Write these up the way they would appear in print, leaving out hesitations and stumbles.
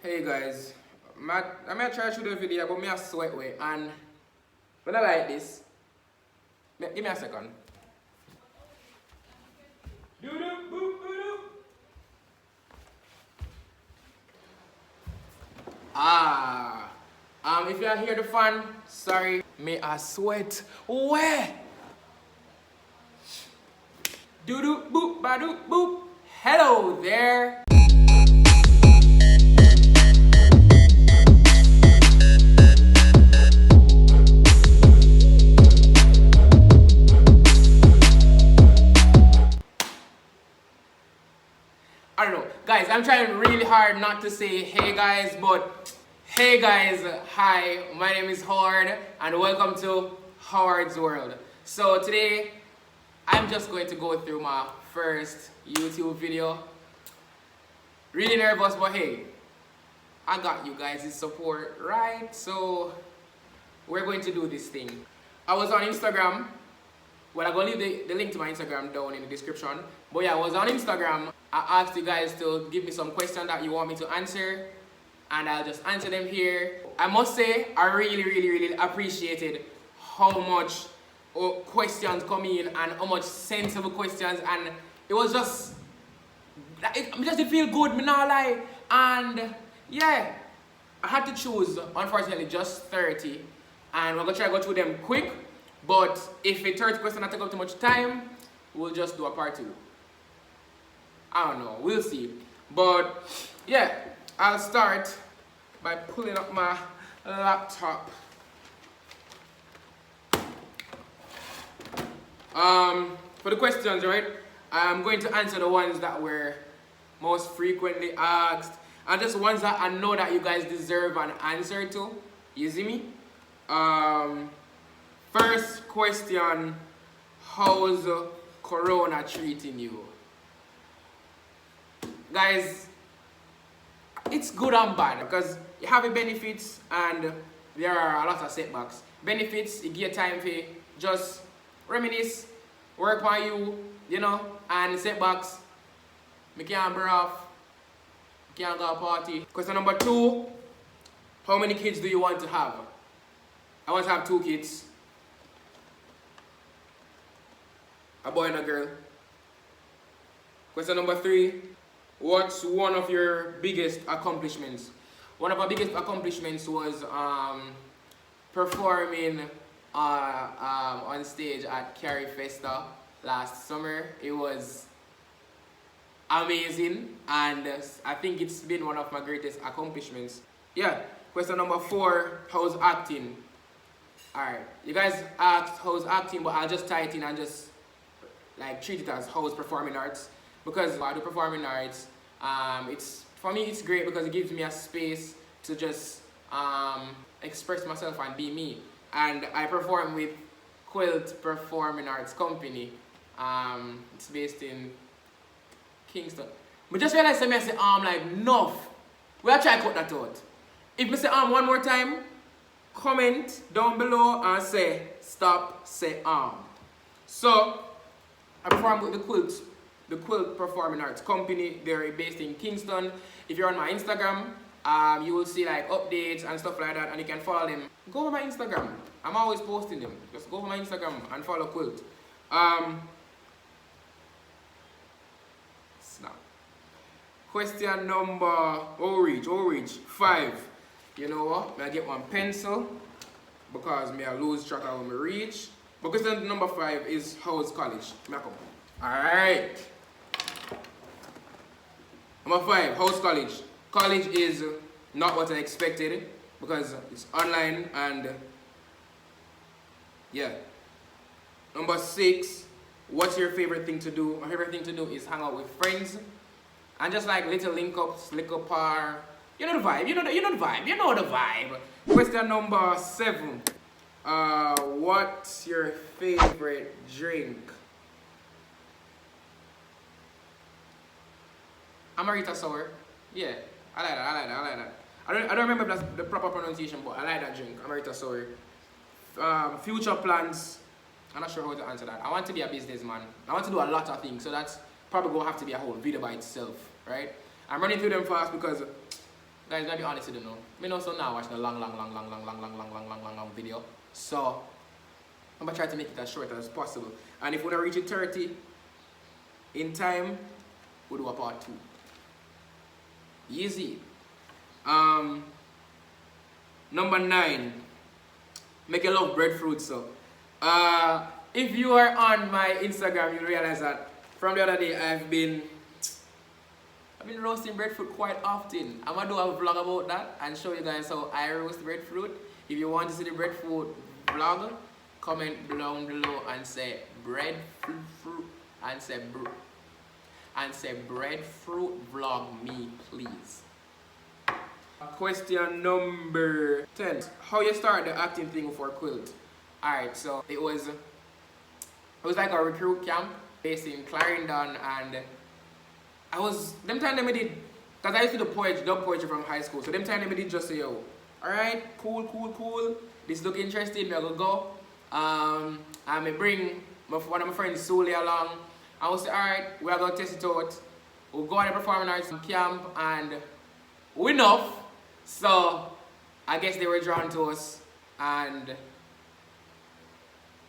Hey guys, I'm gonna try to shoot a video, but me a sweat way, and when I like this, give me a second. Ah, if you hear the fan, sorry, me a sweat. Where? Doo doo boop ba doo boop. Hello there. I don't know, guys, I'm trying really hard not to say hey guys, but hey guys, hi, my name is Howard and welcome to Howard's World. So today, I'm just going to go through my first YouTube video. Really nervous, but hey, I got you guys' support, right? So we're going to do this thing. I was on Instagram. Well, I'm going to leave the link to my Instagram down in the description. But yeah, I was on Instagram. I asked you guys to give me some questions that you want me to answer. And I'll just answer them here. I must say, I really appreciated how much questions come in and how much sensible questions. And it was just, it feel good, me not lie. And yeah, I had to choose, unfortunately, just 30. And we're going to try to go through them quick. But if a 30 question not take up too much time, we'll just do a part 2. I don't know, we'll see. But yeah, I'll start by pulling up my laptop. For the questions, right? I'm going to answer the ones that were most frequently asked, and just ones that I know that you guys deserve an answer to. You see me? First question, how's Corona treating you? Guys, it's good and bad because you have the benefits and there are a lot of setbacks. Benefits, you get time for just reminisce, work on you know, and setbacks, me can't break off, can't go party. Question number 2, how many kids do you want to have? I want to have 2 kids. A boy and a girl. Question number 3. What's one of your biggest accomplishments? One of our biggest accomplishments was performing on stage at Cari Festa last summer. It was amazing and I think it's been one of my greatest accomplishments. Yeah, question number 4, how's acting? Alright, you guys asked how's acting, but I'll just tie it in and just like treat it as how's performing arts, because I do performing arts. For me it's great because it gives me a space to just express myself and be me. And I perform with Quilt Performing Arts Company. It's based in Kingston. But just realize I say like enough. We'll try to cut that out. If I say one more time, comment down below and say stop, say So I perform with the Quilt Performing Arts Company. They're based in Kingston. If you're on my Instagram, you will see like updates and stuff like that, and you can follow them. Go over my Instagram. I'm always posting them. Just go over my Instagram and follow Quilt. Snap. Question number, reach 5. You know what? I get one pencil because I lose track of when I reach. But question number 5 is how's college? Alright. Number 5, how's college? College is not what I expected because it's online and yeah. Number 6, what's your favorite thing to do? My favorite thing to do is hang out with friends and just like little link ups, lick up par. You know the vibe, you know the vibe. Question number 7. What's your favorite drink? Amarita sour. Yeah, I like that. I don't remember if that's the proper pronunciation, but I like that drink, Amarita sour. Future plans. I'm not sure how to answer that. I want to be a businessman. I want to do a lot of things, so that's probably going to have to be a whole video by itself, right? I'm running through them fast because Guys, gotta be honest with you know. Me know so now watch the long video. So I'm gonna try to make it as short as possible. And if we don't reach it 30 in time, we'll do a part 2. Easy. Number 9. Make you love breadfruit. So if you are on my Instagram, you realize that from the other day I've been roasting breadfruit quite often. I'm gonna do a vlog about that and show you guys how I roast breadfruit. If you want to see the breadfruit vlog, comment down below and say breadfruit and say breadfruit vlog me, please. Question number 10. How you start the acting thing for quilt? Alright, so it was like a recruit camp based in Clarendon, and them time they did, because I used to do dub poetry from high school, so them time they did just say, yo, alright, cool, this look interesting, me I go. And I bring one of my friends Sully along, and we say, alright, we are going to test it out. We'll go on a performing arts camp, and we enough, so I guess they were drawn to us, and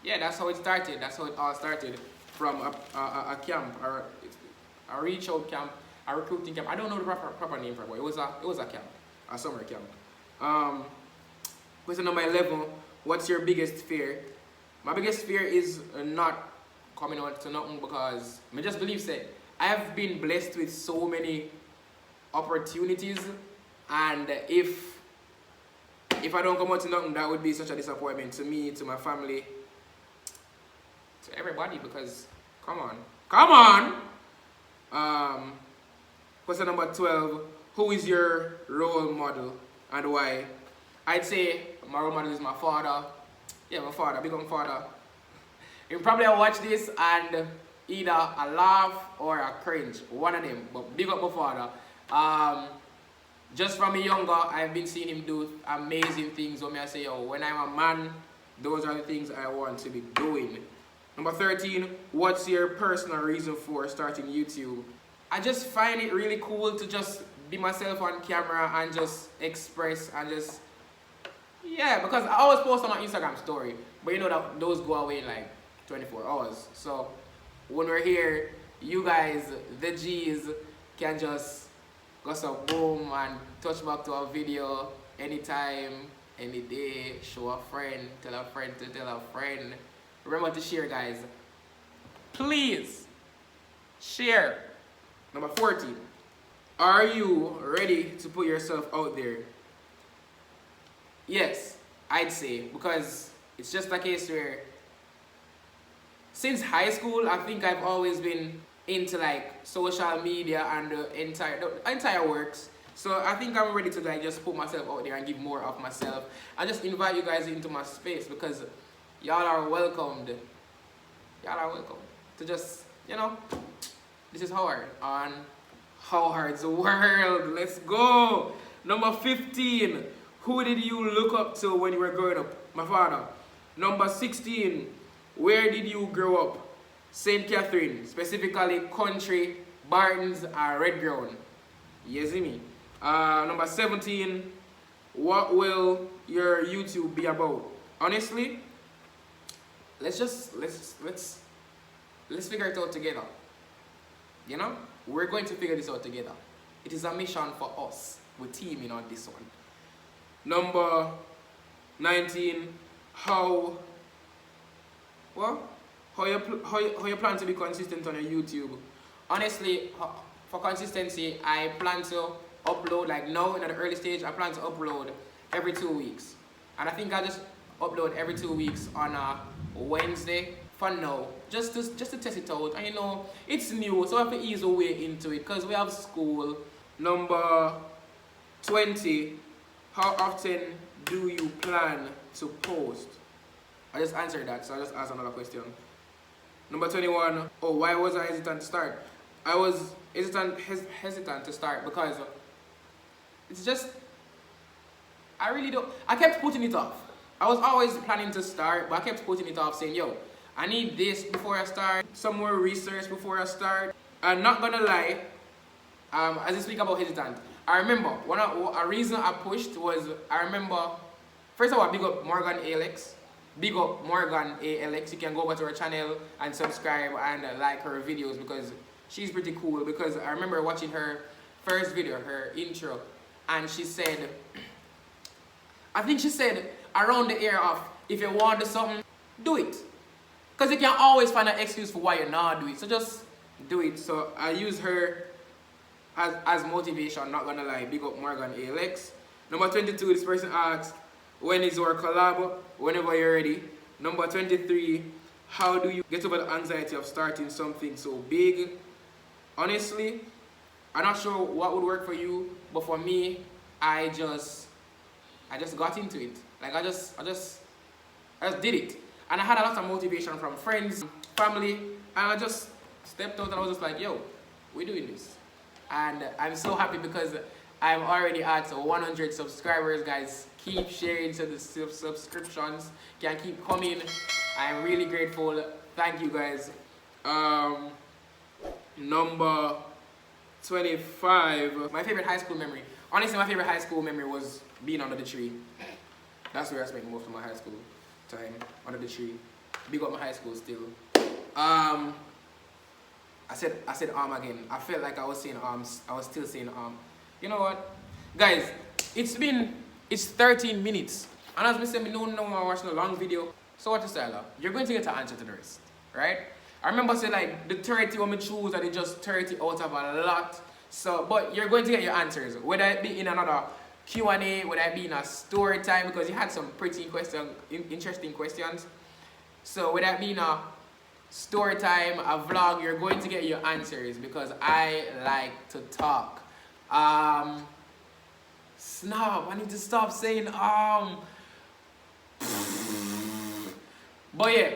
yeah, that's how it started. That's how it all started, from a camp, or a reach out camp, a recruiting camp. I don't know the proper name for it, but it was a camp, a summer camp. Question number 11. What's your biggest fear? My biggest fear is not coming out to nothing, because I just believe that I have been blessed with so many opportunities, and if I don't come out to nothing, that would be such a disappointment to me, to my family, to everybody, because come on. Question number 12. Who is your role model and why? I'd say my role model is my father. Yeah, my father, big on father. You probably watch this and either a laugh or a cringe, one of them, but big up my father. Just from me younger, I've been seeing him do amazing things. When I say, yo, when I'm a man, those are the things I want to be doing. Number 13, what's your personal reason for starting YouTube? I just find it really cool to just be myself on camera and just express and just, yeah, because I always post on my Instagram story, but you know that those go away in like 24 hours. So when we're here, you guys, the G's, can just go some boom and touch back to a video anytime, any day, show a friend, tell a friend to tell a friend. Remember to share, guys. Please share. Number 14. Are you ready to put yourself out there? Yes, I'd say, because it's just a case where since high school, I think I've always been into like social media and the entire works. So I think I'm ready to like just put myself out there and give more of myself and just invite you guys into my space, because y'all are welcomed. Y'all are welcome to just, you know, this is Howard on Howard's World. Let's go. Number 15. Who did you look up to when you were growing up? My father. Number 16. Where did you grow up? St. Catherine, specifically country, Bartons, and Red Ground. You see me? Number 17. What will your YouTube be about? Honestly, let's figure it out together. You know, we're going to figure this out together. It is a mission for us. We're teaming on this one. Number 19. How you plan to be consistent on your YouTube? Honestly, for consistency, I plan to upload, like now in the early stage, I plan to upload every 2 weeks. And I think I'll just upload every 2 weeks on a Wednesday for now, just to test it out. And you know, it's new, so I have to ease away into it because we have school. Number 20, how often do you plan to post? I just answered that, so I'll just ask another question. Number 21, oh, why was I hesitant to start? I was hesitant to start because it's just, I kept putting it off. I was always planning to start, but I kept putting it off, saying, yo, I need this before I start, some more research before I start. I'm not gonna lie, as I speak about hesitant, I remember a reason I pushed was I remember first of all big up Morgan Alex. Big up Morgan ALX. You can go over to her channel and subscribe and like her videos because she's pretty cool. Because I remember watching her first video, her intro, and she said, I think she said around the era of if you want to do something, do it. Because you can always find an excuse for why you not do it. So just do it. So I use her as motivation, not gonna lie. Big up Morgan ALX. Number 22, this person asked, when is our collab? Whenever you're ready. Number 23, how do you get over the anxiety of starting something so big? Honestly, I'm not sure what would work for you, but for me, I just got into it. Like I just did it. And I had a lot of motivation from friends, family, and I just stepped out and I was just like, yo, we're doing this. And I'm so happy because I'm already at 100 subscribers, guys. Keep sharing so the subscriptions can keep coming. I'm really grateful. Thank you, guys. Number 25. My favorite high school memory. Honestly, my favorite high school memory was being under the tree. That's where I spent most of my high school time, under the tree. Big up my high school still. I said again. I felt like I was saying I was still saying You know what? Guys, it's 13 minutes. And as I said, no I'm watching a long video. So what to say, you're going to get an answer to the rest, right? I remember saying like the 30 when I choose and it's just 30 out of a lot. So, but you're going to get your answers. Whether it be in another Q&A, whether it be in a story time, because you had some pretty interesting questions. So whether it be in a story time, a vlog, you're going to get your answers because I like to talk. Snap, I need to stop saying But yeah,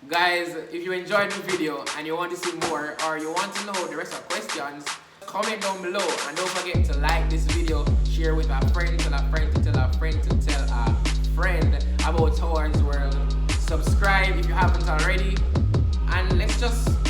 guys, if you enjoyed the video and you want to see more or you want to know the rest of the questions, comment down below and don't forget to like this video, share with a friend, tell a friend to tell a friend to tell a friend about Howard's World. Subscribe if you haven't already, and let's just